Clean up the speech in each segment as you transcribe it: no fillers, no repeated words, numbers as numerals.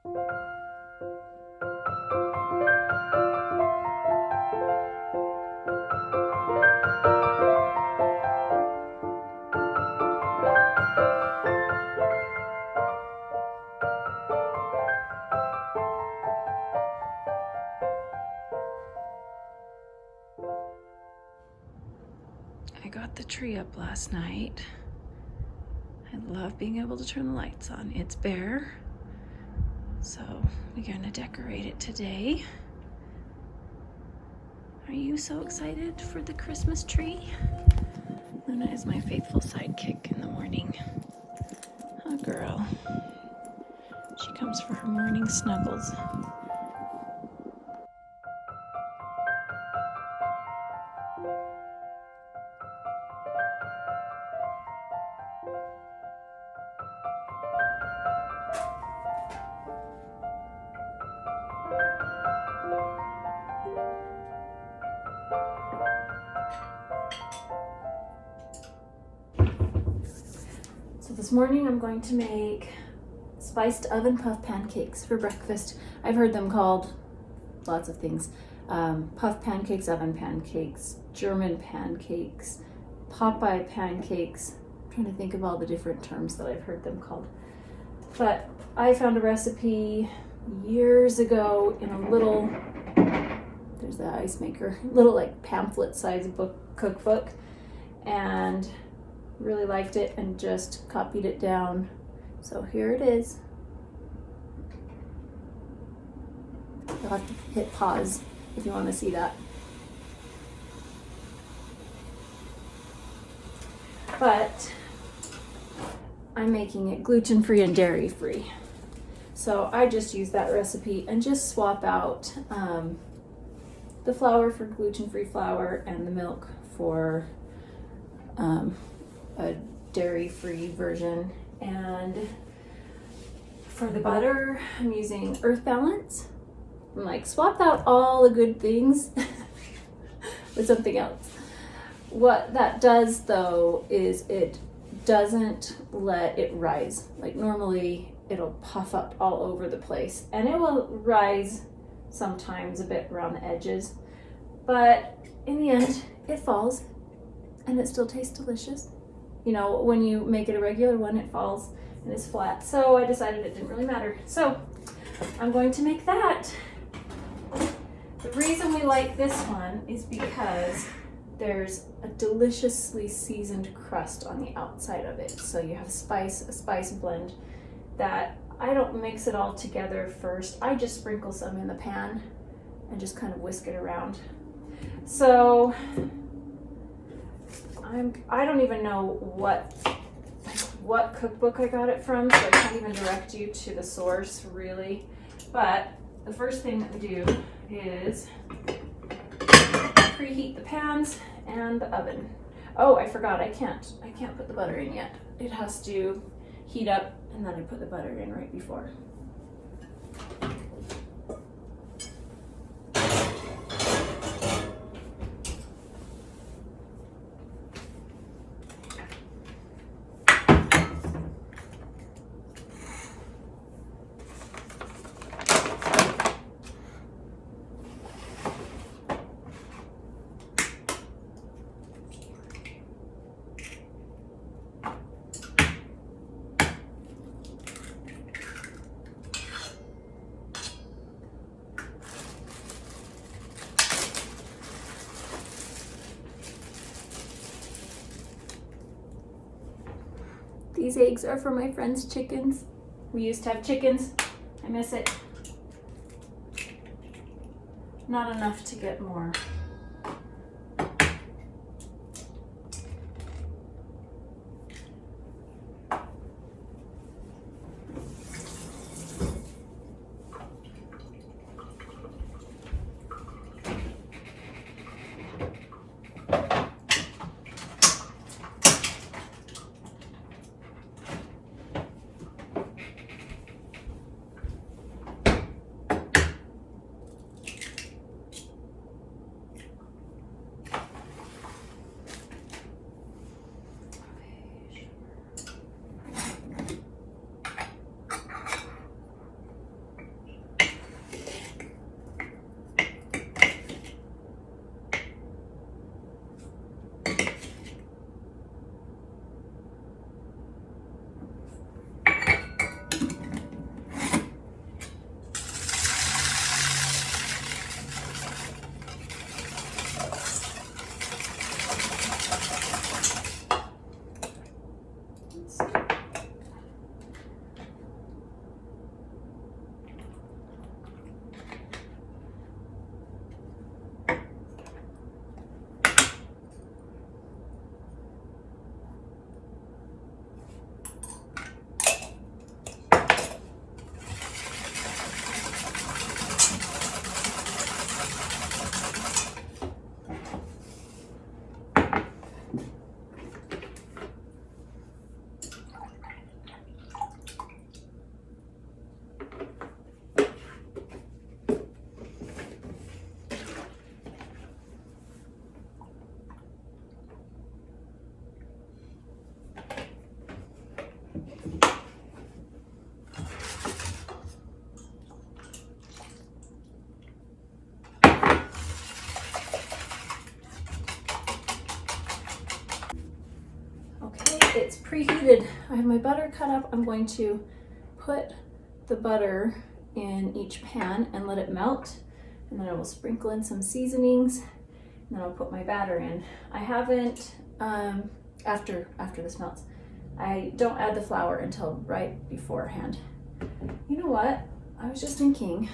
I got the tree up last night. I love being able to turn the lights on. It's bare, so we're gonna decorate it today. Are you so excited for the Christmas tree? Luna is my faithful sidekick in the morning. Oh girl. She comes for her morning snuggles. So this morning I'm going to make spiced oven puff pancakes for breakfast. I've heard them called lots of things. Puff pancakes, oven pancakes, German pancakes, Popeye pancakes. I'm trying to think of all the different terms that I've heard them called. But I found a recipe years ago in a little, there's the ice maker, little like pamphlet sized cookbook, and really liked it and just copied it down. So here it is. You'll have to hit pause if you want to see that. But I'm making it gluten-free and dairy-free. So I just use that recipe and just swap out the flour for gluten-free flour and the milk for a dairy-free version. And for the butter, I'm using Earth Balance. I'm like, swap out all the good things with something else. What that does though is it doesn't let it rise. Like normally it'll puff up all over the place, and it will rise sometimes a bit around the edges, but in the end it falls and it still tastes delicious. You know, when you make it a regular one, it falls and it's flat. So I decided it didn't really matter. So I'm going to make that. The reason we like this one is because there's a deliciously seasoned crust on the outside of it. So you have a spice blend that I don't mix it all together first. I just sprinkle some in the pan and just kind of whisk it around. So I don't even know what cookbook I got it from, so I can't even direct you to the source really. But the first thing that we do is preheat the pans and the oven. Oh, I forgot, I can't put the butter in yet. It has to heat up, and then I put the butter in right before. These eggs are for my friend's chickens. We used to have chickens. I miss it. Not enough to get more. preheated. I have my butter cut up. I'm going to put the butter in each pan and let it melt. And then I will sprinkle in some seasonings. And then I'll put my batter in. I haven't, after this melts, I don't add the flour until right beforehand. You know what? I was just thinking,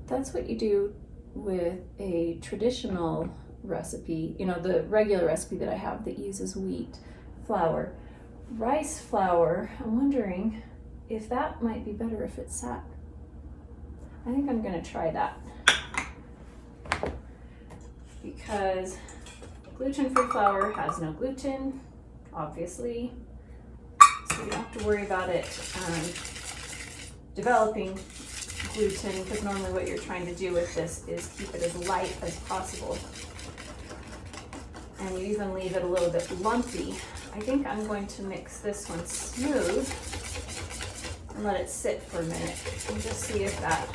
that's what you do with a traditional recipe, you know, the regular recipe that I have that uses wheat flour. Rice flour, I'm wondering if that might be better if it's sat. I think I'm gonna try that. Because gluten-free flour has no gluten, obviously, so you don't have to worry about it developing gluten, because normally what you're trying to do with this is keep it as light as possible. And you even leave it a little bit lumpy. I think I'm going to mix this one smooth and let it sit for a minute and just see if that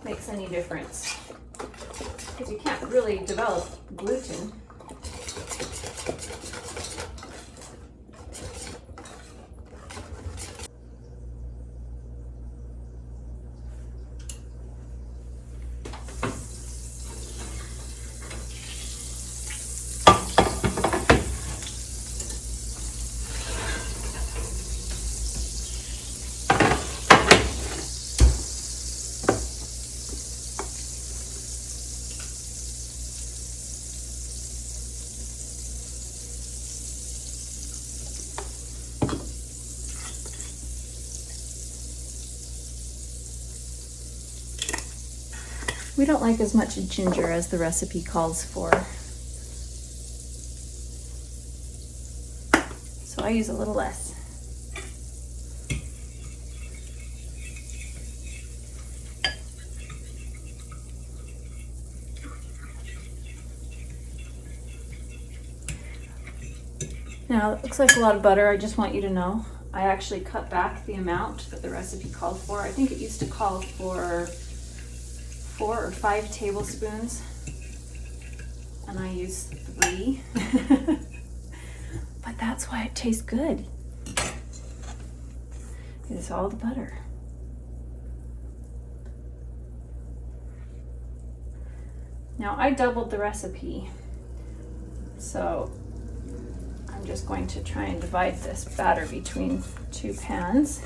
makes any difference. Because you can't really develop gluten. We don't like as much ginger as the recipe calls for, so I use a little less. Now, it looks like a lot of butter. I just want you to know, I actually cut back the amount that the recipe called for. I think it used to call for 4 or 5 tablespoons, and I used 3. But that's why it tastes good. It's all the butter. Now, I doubled the recipe, so I'm just going to try and divide this batter between 2 pans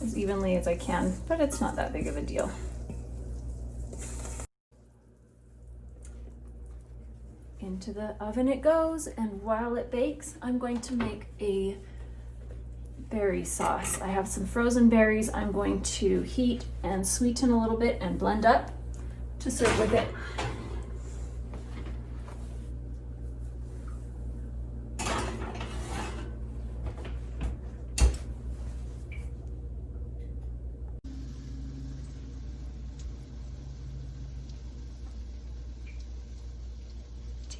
as evenly as I can, but it's not that big of a deal. Into the oven it goes, and while it bakes, I'm going to make a berry sauce. I have some frozen berries I'm going to heat and sweeten a little bit and blend up to serve with it.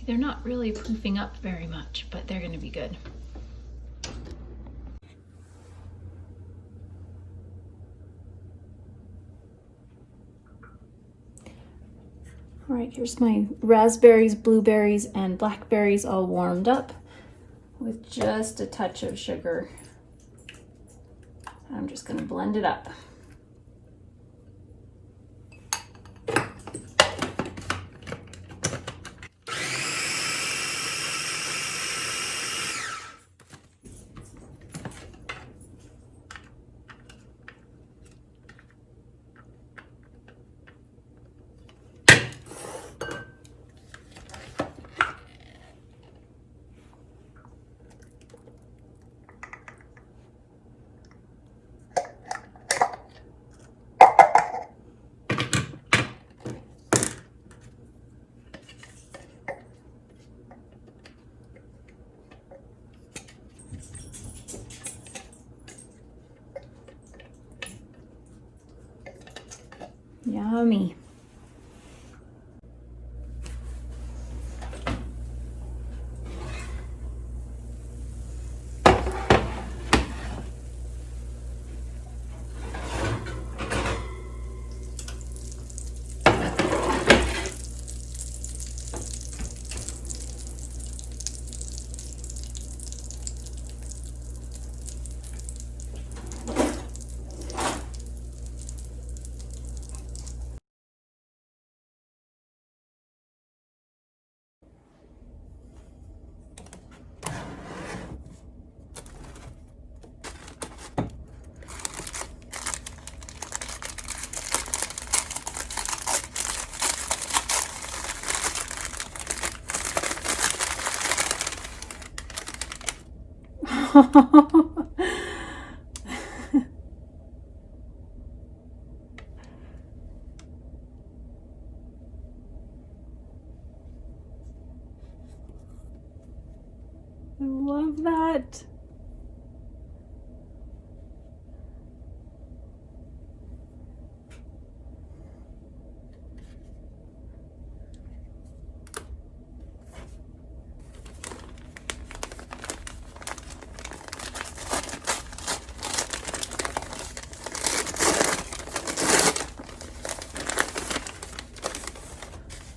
They're not really poofing up very much, but they're going to be good. All right, here's my raspberries, blueberries, and blackberries all warmed up with just a touch of sugar. I'm just going to blend it up. Yummy. I love that.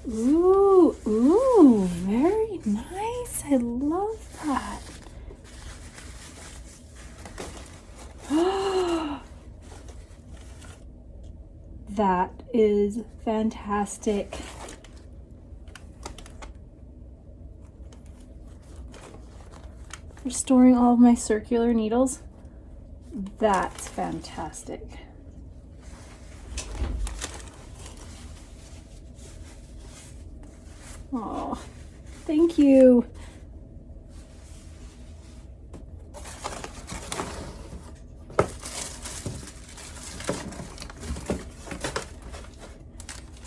Ooh, ooh, very nice. I love that. That is fantastic. For storing all of my circular needles, that's fantastic. Oh, thank you.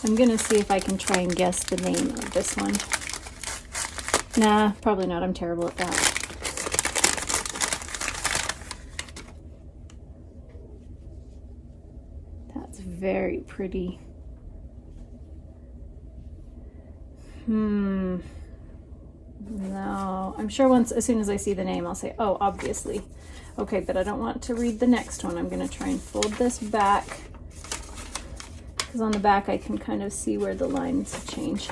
I'm gonna see if I can try and guess the name of this one. Nah, probably not. I'm terrible at that. That's very pretty. No, I'm sure as soon as I see the name, I'll say, oh, obviously. Okay, but I don't want to read the next one. I'm gonna try and fold this back, because on the back I can kind of see where the lines change.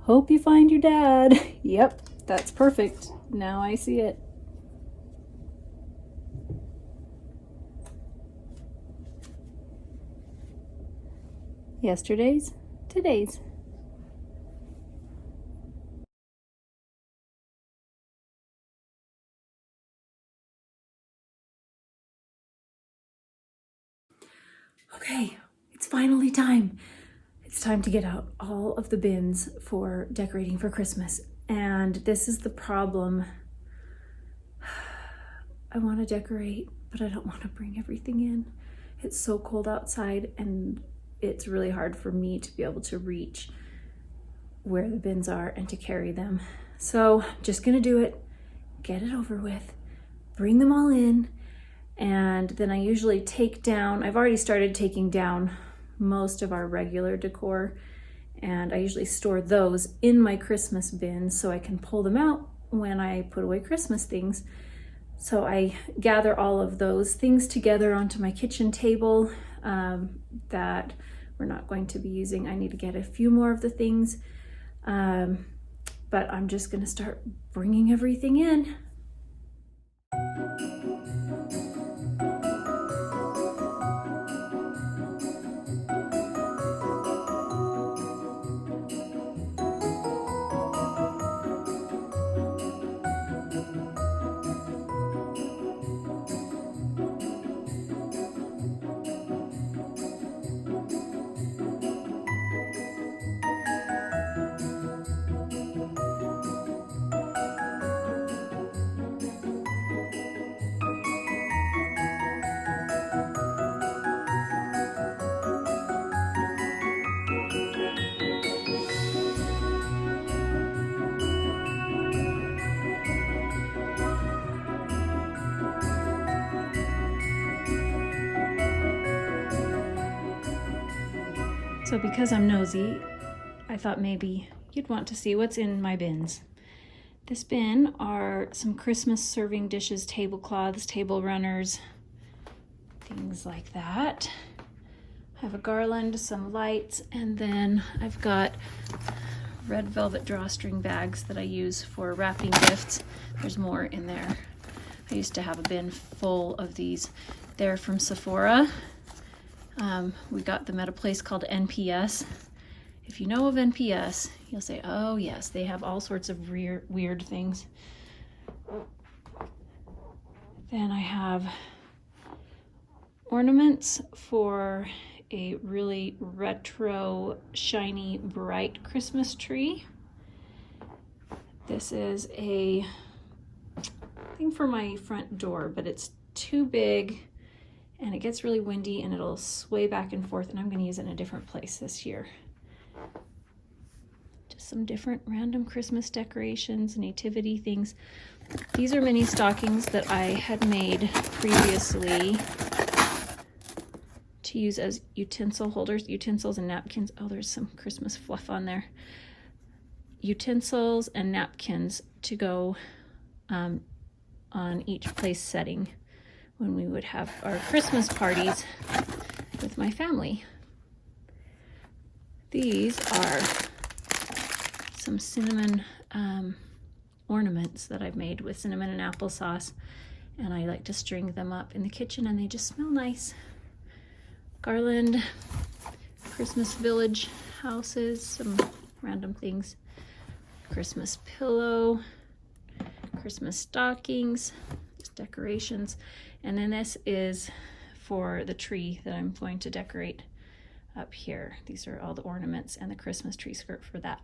Hope you find your dad. Yep, that's perfect. Now I see it. Yesterday's, today's. Okay, it's finally time. It's time to get out all of the bins for decorating for Christmas. And this is the problem. I want to decorate, but I don't want to bring everything in. It's so cold outside, and it's really hard for me to be able to reach where the bins are and to carry them. So I'm just gonna do it, get it over with, bring them all in, and then I usually take down, I've already started taking down most of our regular decor, and I usually store those in my Christmas bin so I can pull them out when I put away Christmas things. So I gather all of those things together onto my kitchen table that we're not going to be using. I need to get a few more of the things, but I'm just gonna start bringing everything in. So because I'm nosy, I thought maybe you'd want to see what's in my bins. This bin are some Christmas serving dishes, tablecloths, table runners, things like that. I have a garland, some lights, and then I've got red velvet drawstring bags that I use for wrapping gifts. There's more in there. I used to have a bin full of these. They're from Sephora. We got them at a place called NPS. If you know of NPS, you'll say, oh yes, they have all sorts of weird things. Then I have ornaments for a really retro, shiny, bright Christmas tree. This is a thing for my front door, but it's too big and it gets really windy and it'll sway back and forth, and I'm going to use it in a different place this year. Just some different random Christmas decorations, nativity things. These are mini stockings that I had made previously to use as utensil holders, utensils and napkins. Oh, there's some Christmas fluff on there. Utensils and napkins to go on each place setting when we would have our Christmas parties with my family. These are some cinnamon ornaments that I've made with cinnamon and applesauce, and I like to string them up in the kitchen and they just smell nice. Garland, Christmas village houses, some random things, Christmas pillow, Christmas stockings, just decorations. And then this is for the tree that I'm going to decorate up here. These are all the ornaments and the Christmas tree skirt for that.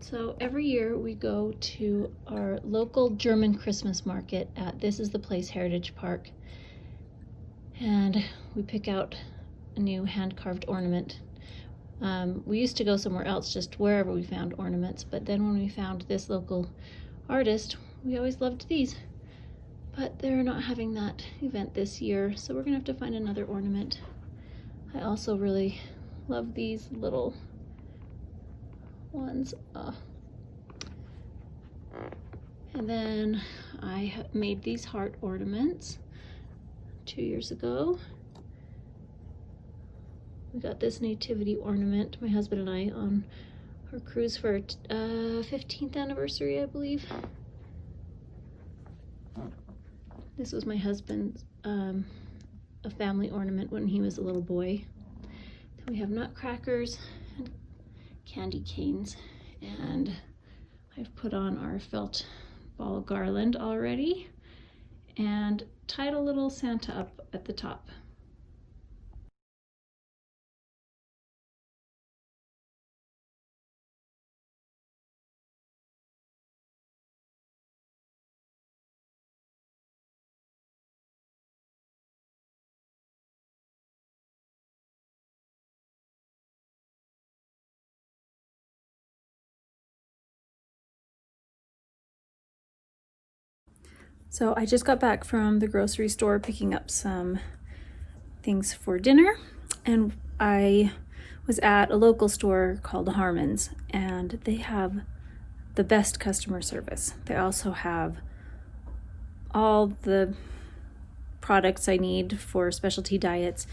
So every year we go to our local German Christmas market at, this is the place, Heritage Park, and we pick out a new hand-carved ornament. We used to go somewhere else, just wherever we found ornaments, but then when we found this local artist, we always loved these. But they're not having that event this year, so we're gonna have to find another ornament. I also really love these little ones. And then I made these heart ornaments 2 years ago. We got this nativity ornament, my husband and I, on our cruise for our 15th anniversary, I believe. This was my husband's a family ornament when he was a little boy. Then we have nutcrackers and candy canes, and I've put on our felt ball garland already and tied a little Santa up at the top. So I just got back from the grocery store picking up some things for dinner, and I was at a local store called Harmon's, and they have the best customer service. They also have all the products I need for specialty diets.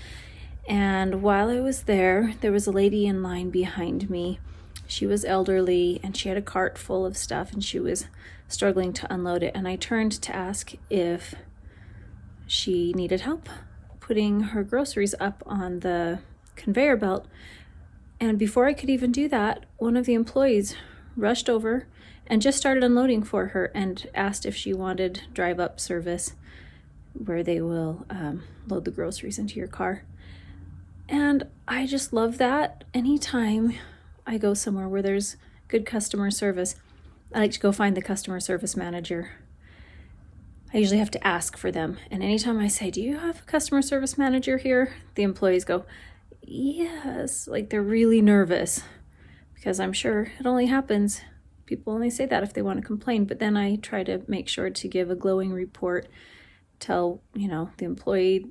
And while I was there was a lady in line behind me. She was elderly and she had a cart full of stuff and she was struggling to unload it. And I turned to ask if she needed help putting her groceries up on the conveyor belt. And before I could even do that, one of the employees rushed over and just started unloading for her and asked if she wanted drive-up service where they will load the groceries into your car. And I just love that. Anytime I go somewhere where there's good customer service, I like to go find the customer service manager. I usually have to ask for them. And anytime I say, "Do you have a customer service manager here?" the employees go, "Yes." Like they're really nervous because I'm sure it only happens. People only say that if they want to complain. But then I try to make sure to give a glowing report, tell, the employee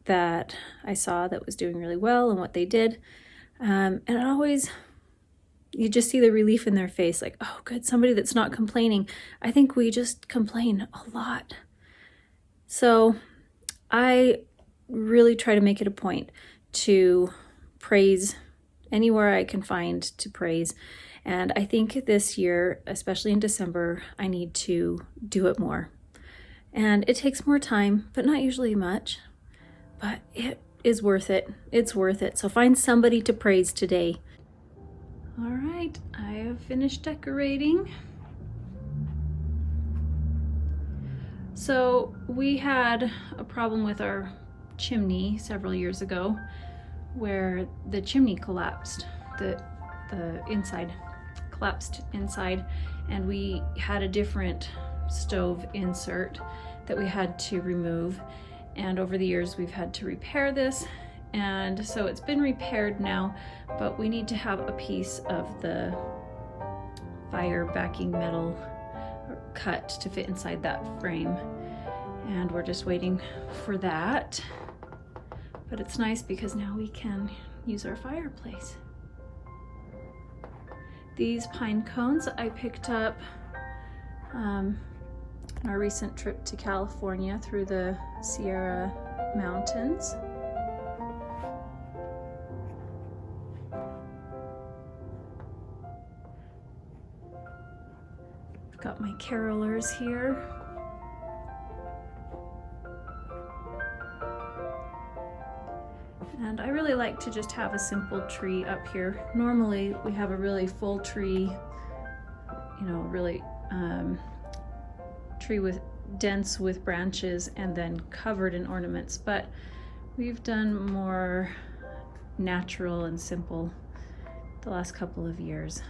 that I saw that was doing really well and what they did. And it always, you just see the relief in their face, like, oh, good, somebody that's not complaining. I think we just complain a lot. So I really try to make it a point to praise anywhere I can find to praise. And I think this year, especially in December, I need to do it more. And it takes more time, but not usually much. But it is worth it. It's worth it. So find somebody to praise today. All right, I have finished decorating. So we had a problem with our chimney several years ago where the chimney collapsed. The inside collapsed inside, and we had a different stove insert that we had to remove. And over the years we've had to repair this, and so it's been repaired now, but we need to have a piece of the fire backing metal cut to fit inside that frame, and we're just waiting for that. But it's nice because now we can use our fireplace. These pine cones I picked up on our recent trip to California through the Sierra Mountains. I've got my carolers here. And I really like to just have a simple tree up here. Normally we have a really full tree, really tree with dense with branches and then covered in ornaments, but we've done more natural and simple the last couple of years.